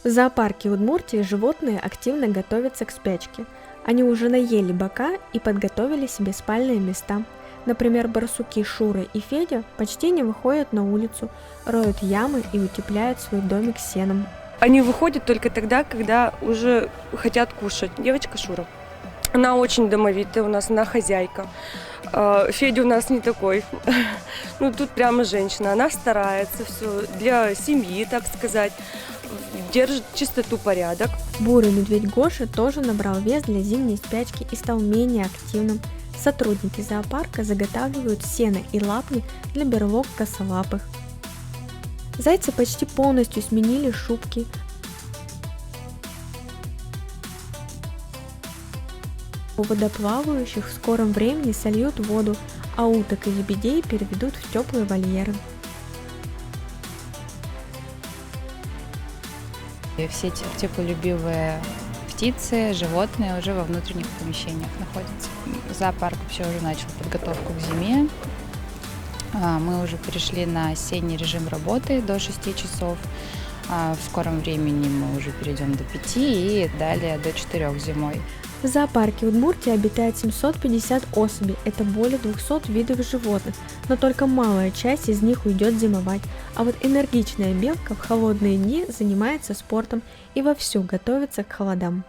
В зоопарке Удмуртии животные активно готовятся к спячке. Они уже наели бока и подготовили себе спальные места. Например, барсуки Шура и Федя почти не выходят на улицу, роют ямы и утепляют свой домик сеном. Они выходят только тогда, когда уже хотят кушать. Девочка Шура, она очень домовитая у нас, она хозяйка. Федя у нас не такой. Ну, тут прямо женщина. Она старается все для семьи, так сказать. Держит чистоту, порядок. Бурый медведь Гоша тоже набрал вес для зимней спячки и стал менее активным. Сотрудники зоопарка заготавливают сено и лапни для берлог косолапых. Зайцы почти полностью сменили шубки. У водоплавающих в скором времени сольют воду, а уток и лебедей переведут в теплые вольеры. Все теплолюбивые птицы, животные уже во внутренних помещениях находятся. Зоопарк вообще уже начал подготовку к зиме. Мы уже перешли на осенний режим работы до 6 часов. В скором времени мы уже перейдем до 5 и далее до 4 зимой. В зоопарке Удмуртии обитает 750 особей, это более 200 видов животных, но только малая часть из них уйдет зимовать, а вот энергичная белка в холодные дни занимается спортом и вовсю готовится к холодам.